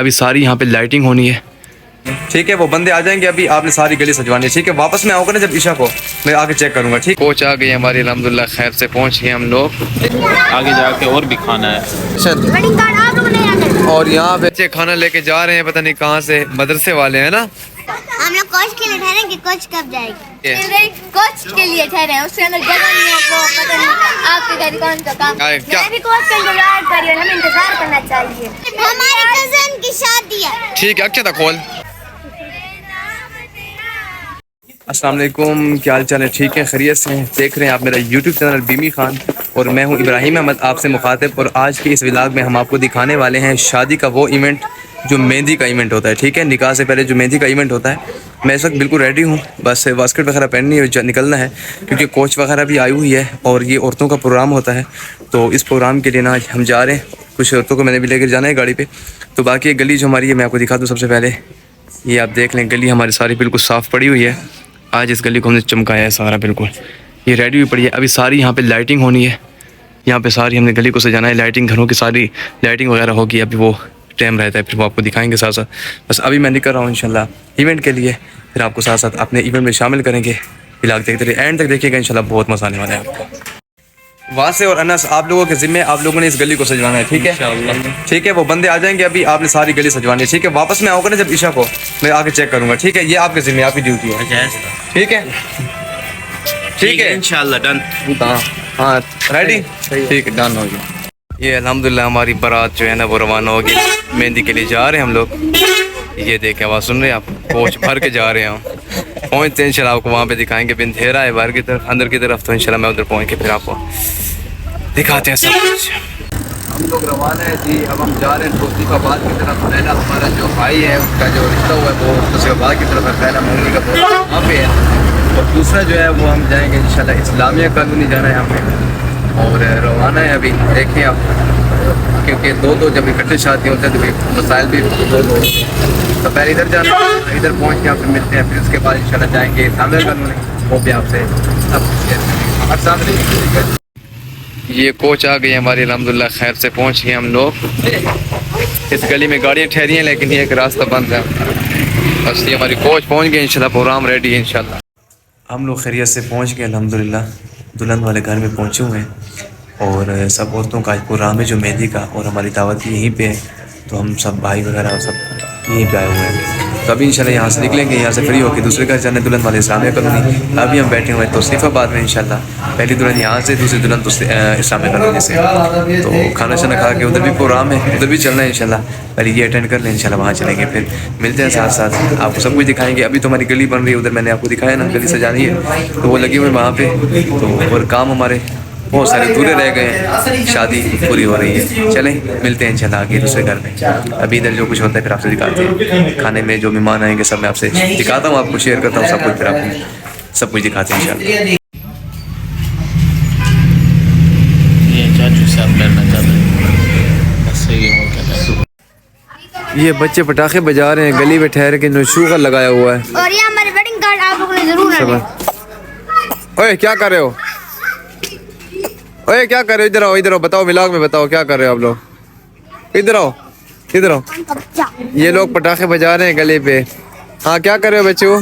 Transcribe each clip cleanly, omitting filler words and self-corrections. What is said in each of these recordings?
अभी सारी यहाँ पे लाइटिंग होनी है, ठीक है। वो बंदे आ जाएंगे, अभी आपने सारी गली सजवानी है, ठीक है। वापस में आऊँगा ना जब ईशा को, मैं आके चेक करूँगा, ठीक। कोच आ गई हमारी, अल्हम्दुलिल्लाह खैर से पहुँच गए हम लोग। आगे जाके और भी खाना है। और यहाँ पे बच्चे खाना लेके जा रहे हैं, पता नहीं कहाँ से, मदरसे वाले हैं ना। हम लोग कोच के लिए ठहरे कि कोच कब जाएगी? कोच के लिए ठहरे हैं, उसके अंदर जगह नहीं है, वो पता नहीं आपके घर कौन सा काम। मैं भी कोच का इंतजार कर रही हूँ, हमें इंतजार करना चाहिए। हमारी कजन की शादी है। ठीक है, अच्छा था खोल। अस्सलाम वालेकुम, क्या हाल चाल है? ठीक है, खैरियत से हैं? देख रहे हैं आप मेरा यूट्यूब चैनल बीमी खान और मैं हूं इब्राहिम अहमद आपसे मुखातिब। और आज के इस व्लॉग में हम आपको दिखाने वाले हैं शादी का वो इवेंट जो मेहंदी का इवेंट होता है, ठीक है। निकाह से पहले जो मेहंदी का इवेंट होता है। मैं इस वक्त बिल्कुल रेडी हूँ, बस बास्केट वगैरह पहननी है, निकलना है, क्योंकि कोच वगैरह भी आई हुई है और ये औरतों का प्रोग्राम होता है। तो इस प्रोग्राम के लिए ना हम जा रहे हैं, कुछ औरतों को मैंने भी लेकर जाना है गाड़ी पर। तो बाकी गली जो हमारी है मैं आपको दिखा दूँ। सबसे पहले ये आप देख लें, गली हमारी सारी बिल्कुल साफ़ पड़ी हुई है। आज इस गली को हमने चमकाया है सारा, बिल्कुल ये रेडी भी पड़ी है। अभी सारी यहाँ पे लाइटिंग होनी है, यहाँ पे सारी हमने गली को सजाना है, लाइटिंग, घरों की सारी लाइटिंग वगैरह होगी। अभी वो टाइम रहता है, फिर वो आपको दिखाएंगे साथ साथ। बस अभी मैं निकल रहा हूँ इंशाल्लाह इवेंट के लिए, फिर आपको साथ साथ अपने इवेंट में शामिल करेंगे। व्लॉग देखते रहिए, एंड तक देखिएगा, इंशाल्लाह बहुत मज़ा आने वाला है आपको। वासे और अनस, आप लोगों के ज़िम्मे, आप लोगों ने इस गली को सजवाना है, ठीक है, ठीक है। वो बंदे आ जाएंगे, अभी आपने सारी गली सजवानी है, ठीक है। वापस में आऊँगा ना जब ईशा को, मैं आके चेक करूँगा, ठीक है। ये आपके ज़िम्मे, आपकी ड्यूटी है, ठीक है, ठीक है, इंशाल्लाह डन। हाँ रेडी, ठीक है, डन हो गया। ये अल्हम्दुलिल्लाह हमारी बारात जो है ना वो रवाना होगी, मेहंदी के लिए जा रहे हैं हम लोग। ये देखें, आवाज़ सुन रहे हैं आप, कोच भर के जा रहे हैं हम। पहुँचते हैं इंशाल्लाह, आपको वहाँ पे दिखाएंगे। अंधेरा है बाहर की तरफ, अंदर की तरफ, तो इंशाल्लाह मैं उधर पहुँच के फिर आपको दिखाते हैं सब कुछ। हम लोग रवाना है जी, अब हम जा रहे हैं तौसीफाबाद की तरफ। पहला हमारा जो भाई है उसका जो रिश्ता हुआ है वो तौसीफाबाद की तरफ है, पहला मंगनी का वहाँ पे है। और दूसरा जो है वो हम जाएंगे इंशाल्लाह इस्लामिया कॉलोनी जाना है हमें, और रवाना है अभी। देखें आप, क्योंकि दो जब इकट्ठे शादी होते हैं तो मसाइल भी दो होते हैं। तो पहले इधर जाना, इधर पहुँच के आपसे मिलते हैं, फिर उसके बाद इंशाल्लाह जाएंगे इस्लामिया कॉलोनी, वो भी आपसे सब शेयर करेंगे। ये कोच आ गई हमारी, अल्हम्दुलिल्लाह खैर से पहुंच गए हम लोग। इस गली में गाड़ियाँ ठहरी हैं, लेकिन ये एक रास्ता बंद है। बस ये हमारी कोच पहुंच गए, इंशाल्लाह प्रोग्राम रेडी है इंशाल्लाह। हम लोग खैरियत से पहुंच गए अल्हम्दुलिल्लाह, दुल्हन वाले घर में पहुंचे हुए हैं। और सब औरतों का आज प्रोग्राम है जो मेहंदी का, और हमारी दावत भी यहीं पे है। तो हम सब भाई वगैरह सब यहीं पे आए हुए हैं। तो अभी इंशाल्लाह यहाँ से निकलेंगे, यहाँ से फ्री होकर दूसरे घर जाने दुल्हन वाले इस्लामिया कॉलोनी। अभी हम बैठे हुए हैं तौसीफाबाद में इंशाल्लाह। पहली दुल्हन यहाँ से, दूसरी दुल्हन इस्लामिया कॉलोनी से। तो खाना शाना खा के उधर भी प्रोग्राम है, उधर भी चलना है इंशाल्लाह। पहले ये अटेंड कर लें, इंशाल्लाह वहाँ चलेंगे, फिर मिलते हैं साथ साथ, आपको सब कुछ दिखाएंगे। अभी तो हमारी गली बन रही है, उधर मैंने आपको दिखाया ना, गली सजानी है, तो वो लगे हुए वहाँ पे। तो और काम हमारे बहुत सारे अधूरे रह गए हैं, शादी पूरी हो रही है। चलें मिलते हैं इंशाल्लाह आगे दूसरे घर में। अभी इधर जो कुछ होता है फिर आपसे दिखाते हैं, खाने में जो मेहमान आएंगे सब मैं आपसे दिखाता हूँ, आपको शेयर करता हूँ सब कुछ, फिर आपको सब कुछ दिखाते हैं इंशाल्लाह। ये बच्चे पटाखे बजा रहे हैं, गली में ठहर के नशूगा लगाया हुआ है। और ये हमारे वेडिंग कार्ड आप लोगों ने जरूर। ओए क्या कर रहे हो, ओए क्या कर रहे हो, इधर आओ, इधर आओ, बताओ व्लॉग में बताओ क्या कर रहे हो आप लोग, इधर आओ, इधर आओ। ये लोग पटाखे बजा रहे हैं गले पे। हाँ क्या कर रहे हो बच्चों,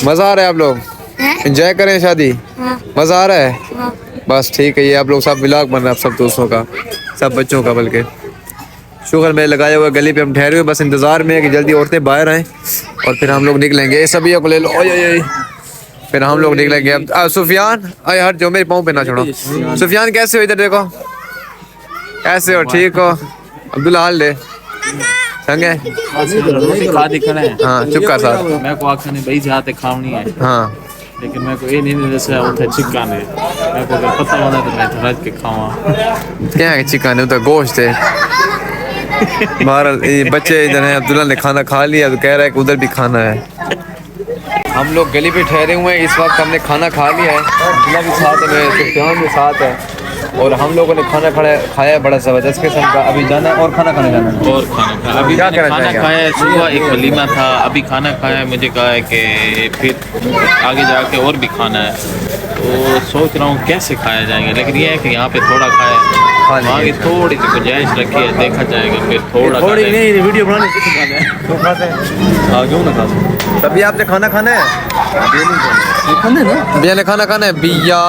मजा आ रहा है? आप लोग एंजॉय करें शादी, मजा आ रहा है? बस ठीक है, ये आप लोग सब व्लॉग बन रहा है, सब दोस्तों का, सब बच्चों का, बल्कि शुगर में लगाया हुआ गली पे हम ठहरे हुए, बस इंतजार में है कि जल्दी औरतें बाहर आएँ और फिर हम लोग निकलेंगे। सभी को ले लो, फिर हम लोग निकलेंगे। अब सुफियान, अरे हट जो, मेरे पाँव पे ना छोड़ो। सुफियान कैसे हो, इधर देखो कैसे हो, ठीक हो? अब्दुल्ला हाल दे संगे, हाँ चुप कर साथ, मैं को आखा नहीं भाई जाते खावनी है, हाँ लेकिन मैं को ये नहीं जैसे उठे चिकन है, मैं को अगर पता होता तो मैं रज के खावा। क्या है चिकन है, उधर गोश्त है। बहरहाल ये बच्चे इधर हैं, अब्दुल्ला ने खाना खा लिया तो कह रहा है कि उधर भी खाना है। हम लोग गली पे ठहरे हुए हैं, इस वक्त हमने खाना खा लिया है, अब्दुल्ला भी साथ है, सुफियान भी साथ है, और हम लोगों ने खाना खाया है बड़ा ज़बरदस्त किस्म का। अभी जाना है और खाना खाने जाना है, और खाना अभी क्या खाना खाया है। सुबह एक वलीमा था, अभी खाना खाया है, मुझे कहा है कि फिर आगे जाके और भी खाना है, तो सोच रहा हूँ कैसे खाया जाएंगे। लेकिन ये है कि यहाँ पे थोड़ा खाया खा वहाँ की लेंगे। थोड़ी सी गुंजाइश रखी है, देखा जाएगा फिर थोड़ा थोड़ी सा नहीं वीडियो बनाने की खाना है वो खाते हैं क्यों ना खा तभी आपने खाना खाना है खाना है ना भैया ने खाना खाना है भैया।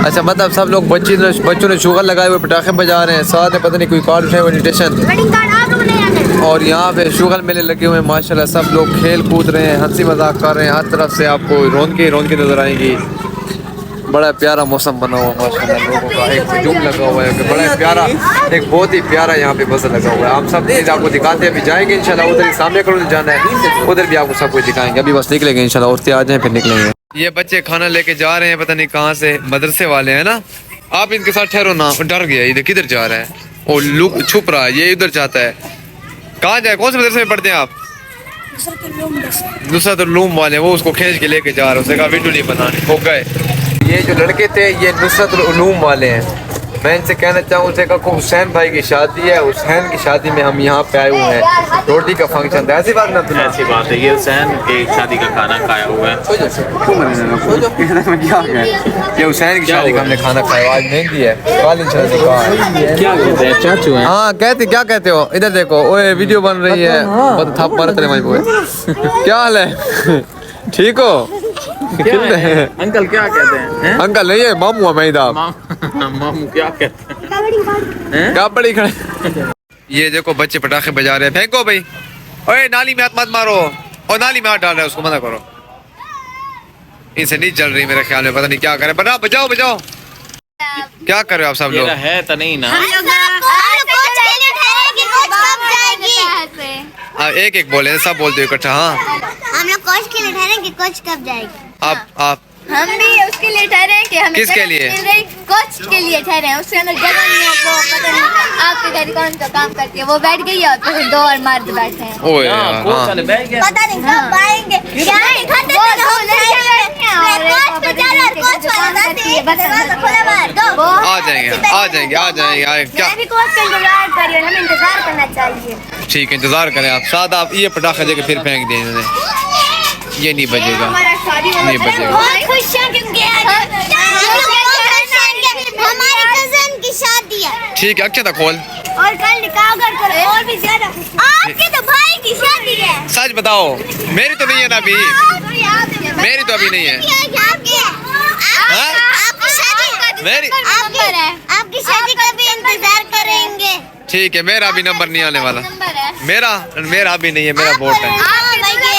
अच्छा मतलब सब लोग बच्चों ने शुगर लगाए हुए पटाखे बजा रहे हैं, साथ में पता नहीं कोई कार्ड उठाए हुए इन्विटेशन, वेडिंग कार्ड आप लोगों ने आना है। और यहाँ पे शुगर मेले लगे हुए हैं माशाल्लाह। सब लोग खेल कूद रहे हैं, हंसी मजाक कर रहे हैं, हर तरफ से आपको रौनकें नजर आएंगी। बड़ा प्यारा मौसम बना हुआ माशाल्लाह, लोगों का एक हुजूम लगा हुआ है, बड़ा प्यारा एक बहुत ही प्यारा यहाँ पे बजर लगा हुआ है। आप सब चीज़ आपको दिखाते हैं, अभी जाएंगे इंशाल्लाह उधर ही सामने करोड़ जाना है, उधर भी आपको सब कुछ दिखाएंगे। अभी बस निकलेंगे इंशाल्लाह, औरतें आ जाएं फिर निकलेंगे। ये बच्चे खाना लेके जा रहे हैं, पता नहीं कहाँ से, मदरसे वाले हैं ना। आप इनके साथ ठहरो ना, डर गया इधर किधर जा रहा है, और लुक छुप रहा है, ये उधर जाता है। कहाँ जाए, कौन से मदरसे में पढ़ते हैं आप? नुसरत उलूम वाले, वो उसको खींच के लेके जा रहे हैं, उसने कहा वीडियो नहीं बनानी, हो गए। ये जो लड़के थे ये नुसरत उलूम वाले हैं। मैं इनसे कहना चाहूँ उसे कहा हुसैन भाई की शादी है, हुसैन की शादी में हम यहाँ पे आए हुए हैं, रोटी का फंक्शन था। ऐसी बात ना तुम ऐसी बात है, ये हुसैन की शादी का खाना खाया हुआ है। ये हुसैन की शादी का हमने खाना खाया, आज मेहंदी है, कल इंशाल्लाह निकाह है। क्या कहते हैं, चाचू हैं? हाँ कहते क्या कहते हो, इधर देखो ओए वीडियो बन रही है, बहुत थप मारा तेरे भाई बोए। क्या हाल है ठीक हो? अंकल क्या कहते हैं? अंकल नहीं है मामू है मैं मामू क्या कहते हैं? क्या बड़ी खड़े। ये देखो बच्चे पटाखे बजा रहे हैं, फेंको भाई, ओए नाली में हाथ मत मारो, और नाली में हाथ डाल रहे हैं उसको मना करो। इनसे नहीं चल रही मेरे ख्याल में, पता नहीं क्या करें। बजाओ बजाओ बजाओ, क्या कर रहे हो आप सब लोग? है तो नहीं ना। एक एक बोले, सब बोलते हो इकट्ठा। हाँ हम लोग कोच के लिए ठहरे कि कोच कब जाएगी। आप हम भी उसके लिए ठहरे हैं कि हमें किसके लिए? कोच के लिए ठहरे हैं, उसके अंदर जगह नहीं है, वो पता नहीं आपके घर कौन सा काम करती है, वो बैठ गई है और फिर दो और मर्द बैठे हैं। ओए यार, हाँ। पता नहीं कब आएंगे। आ जाएंगे आ जाएंगे आ जाएंगे क्या? मैं भी कोच का इंतजार कर रही हूँ, हमें इंतजार करना चाहिए। ठीक है इंतजार करें आप साथ। आप ये पटाखा देके फिर फेंक दें इन्होंने, ये नहीं बजेगा, हमारा शादी नहीं बजेगा। बहुत खुश हैं क्योंकि हमारी कजन की शादी है ठीक है अच्छा था खोल, और कल निकाह कर और भी ज्यादा। आपके तो भाई की शादी है। सच बताओ, मेरी तो नहीं है ना अभी, मेरी तो अभी नहीं है। हाँ? मेरी आपकी शादी का भी इंतजार करेंगे। ठीक है, मेरा अभी नंबर नहीं आने वाला, नंबर है मेरा अभी नहीं है, मेरा वोट है।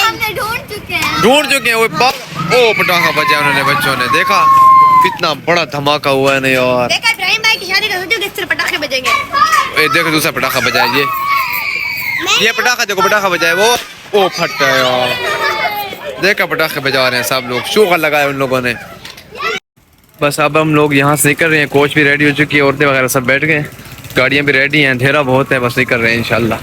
हमने ढूंढ चुके हैं। ओ पटाखा बजा उन्होंने, बच्चों ने देखा कितना बड़ा धमाका हुआ है ना यार। देखा इब्राहिम भाई की शादी का सोचो किस तरह पटाखे बजेंगे। ए देखो दूसरा पटाखा बजाए, ये पटाखा देखो, पटाखा बजाए वो, ओ फटा यार। देखा पटाखे बजा रहे हैं सब लोग, शुगर लगाए उन लोगों ने। बस अब हम लोग यहाँ से निकल रहे हैं, कोच भी रेडी हो चुकी है, औरतें वगैरह सब बैठ गए, गाड़ियाँ भी रेडी हैं, अंधेरा बहुत है, बस निकल रहे हैं इंशाल्लाह।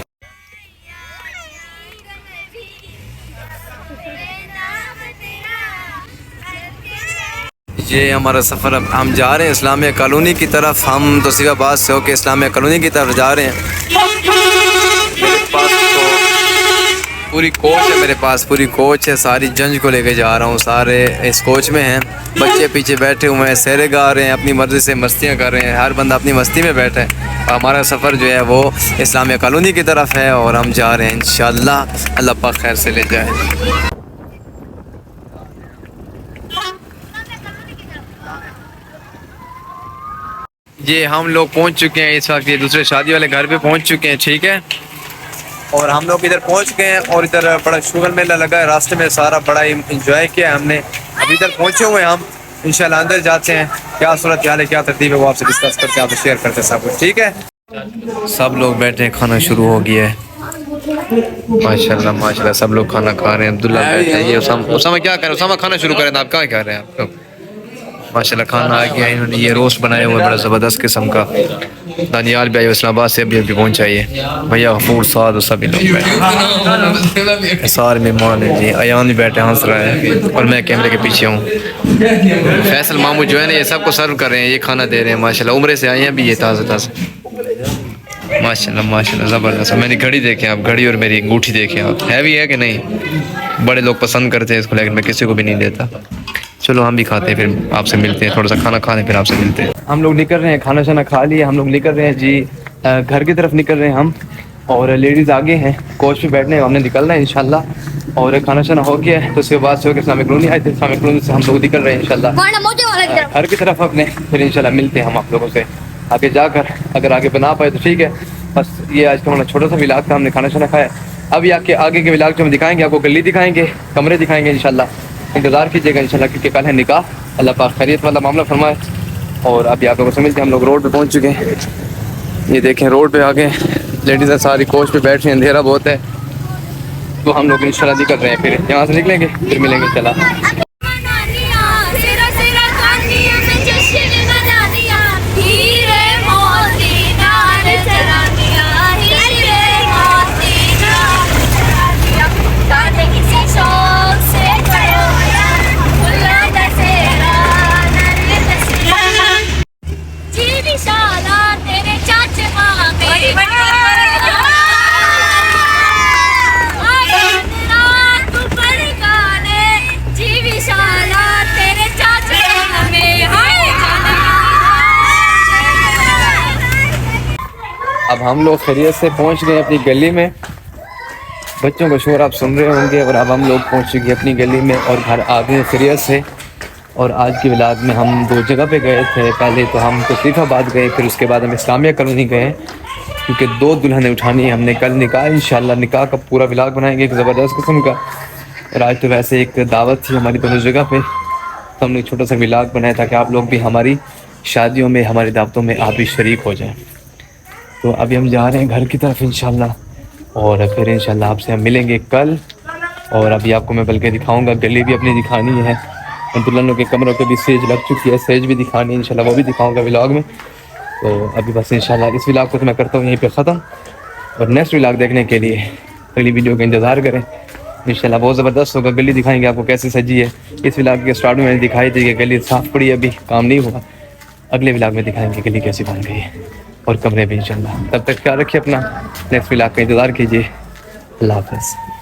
ये हमारा सफ़र, अब हम जा रहे हैं इस्लामिया कॉलोनी की तरफ। हम तो सिवाबाद से होकर इस्लामिया कॉलोनी की तरफ जा रहे हैं। मेरे पास तो पूरी कोच है, मेरे पास पूरी कोच है, सारी जंज को लेके जा रहा हूँ, सारे इस कोच में हैं। बच्चे पीछे बैठे हुए हैं, सहरे गा रहे हैं, अपनी मर्ज़ी से मस्तियाँ कर रहे हैं, हर बंदा अपनी मस्ती में बैठा है। हमारा सफ़र जो है वो इस्लामिया कॉलोनी की तरफ है और हम जा रहे हैं इंशाल्लाह, अल्लाह पाक खैर से ले जाए। ये हम लोग पहुंच चुके हैं इस वक्त, ये दूसरे शादी वाले घर पे पहुंच चुके हैं, ठीक है। और हम लोग इधर पहुंच गए हैं और इधर बड़ा शुगर मेला लगा है, रास्ते में सारा बड़ा इंजॉय किया हमने। अभी इधर पहुंचे हुए हैं हम, इंशाल्लाह अंदर जाते हैं, क्या सूरत हाल है, क्या तरतीब है, वो आपसे डिस्कस करते हैं, आपसे शेयर करते हैं सब कुछ, ठीक है। सब लोग बैठे हैं, खाना शुरू हो गया है माशाल्लाह माशाल्लाह, सब लोग खाना खा रहे हैं। अब्दुल्ला बैठे हैं, ये उसामा क्या कर रहे हैं? उसामा खाना शुरू करें, आप क्या कर रहे हैं आप लोग? माशाल्लाह खाना आ गया, इन्होंने ये रोस्ट बनाया हुआ है बड़ा ज़बरदस्त किस्म का। दानियाल भी आए इस्लामाबाद से, अभी पहुँचाइए भैया, गफूर साद और सभी लोग बैठे, सारे मेहमान हैं जी। अयान भी बैठे हंस रहा है और मैं कैमरे के पीछे हूँ। फैसल मामू जो है ना ये सबको सर्व कर रहे हैं, ये खाना दे रहे हैं माशाल्लाह, उम्रे से आए हैं अभी ये ताज़ा माशाल्लाह माशाल्लाह ज़बरदस्त। मैंने घड़ी देखे आप, घड़ी और मेरी अंगूठी देखे आप, हैवी है कि नहीं? बड़े लोग पसंद करते हैं इसको, लेकिन मैं किसी को भी नहीं देता। चलो हम भी खाते हैं, फिर आपसे मिलते हैं, थोड़ा सा खाना खा लें फिर आपसे मिलते हैं। हम लोग निकल रहे हैं, खाना शाना खा लिया, हम लोग निकल रहे हैं जी घर की तरफ निकल रहे हैं हम, और लेडीज़ आगे हैं कोच पे बैठने, हमने निकलना है इंशाल्लाह। और खाना शाना हो गया है तो उसके बाद से इस्लामिक कॉलोनी आए थे, इस्लामिक कॉलोनी से हम लोग निकल रहे हैं इंशाल्लाह घर की तरफ अपने, फिर इंशाल्लाह मिलते हैं हम आप लोगों से आगे जाकर। अगर आगे बना पाए तो ठीक है। बस ये आज का हमारा छोटा सा विलाग था, हमने खाना शाना खाया। अभी आगे के विलाग जो हम दिखाएंगे आपको, गली दिखाएंगे, कमरे दिखाएंगे इंशाल्लाह। इंतज़ार कीजिएगा इंशाल्लाह, क्योंकि कल है निकाह, अल्लाह पाक खैरियत वाला मामला फरमाए। और अभी आप लोगों से मिलते हैं, हम लोग रोड पे पहुंच चुके हैं। ये देखें रोड पे आ गए, लेडीज़ सारी कोच पे बैठ रही हैं, अंधेरा बहुत है, तो हम लोग इंशाल्लाह निकल रहे हैं। फिर यहाँ से निकलेंगे फिर मिलेंगे। चला अब हम लोग खैरियत से पहुंच गए अपनी गली में। बच्चों का शोर आप सुन रहे होंगे। और अब हम लोग पहुंच चुके अपनी गली में और घर आ गए खैरियत से। और आज की विलाद में हम 2 जगह पे गए थे। पहले तो हम तशरीफ़ाबाद गए, फिर उसके बाद हम इस्लामिया कॉलोनी गए, क्योंकि 2 दुल्हनें उठानी है हमने। कल निकाह इंशाल्लाह, निकाह का पूरा विलाग बनाएंगे एक ज़बरदस्त किस्म का। और आज तो वैसे एक दावत थी हमारी दोनों जगह पे, तो हमने छोटा सा विलाग बनाया ताकि आप लोग भी हमारी शादियों में, हमारी दावतों में आप भी शरीक हो जाएं। तो अभी हम जा रहे हैं घर की तरफ इंशाल्लाह, और फिर इंशाल्लाह आपसे हम मिलेंगे कल। और अभी आपको मैं बल्कि दिखाऊंगा, गली भी अपनी दिखानी है, दुल्हनों के कमरों पे भी स्टेज लग चुकी है, स्टेज भी दिखानी है इंशाल्लाह, वो भी दिखाऊंगा व्लॉग में। तो अभी बस इंशाल्लाह इस व्लॉग को तो मैं करता हूँ यहीं पे ख़त्म, और नेक्स्ट व्लॉग देखने के लिए अगली वीडियो का इंतज़ार करें इंशाल्लाह। बहुत ज़बरदस्त होगा, गली दिखाएंगे आपको कैसे सजी है। इस व्लॉग के स्टार्ट में मैंने दिखाई थी कि गली साफ़ पड़ी है, अभी काम नहीं हुआ। अगले व्लॉग में दिखाएंगे गली कैसी बन गई है, और कमरे भी इंशाल्लाह। तब तक ख्याल रखिए अपना, नेक्स्ट व्लॉग का इंतज़ार कीजिए। अल्लाह हाफ़िज़।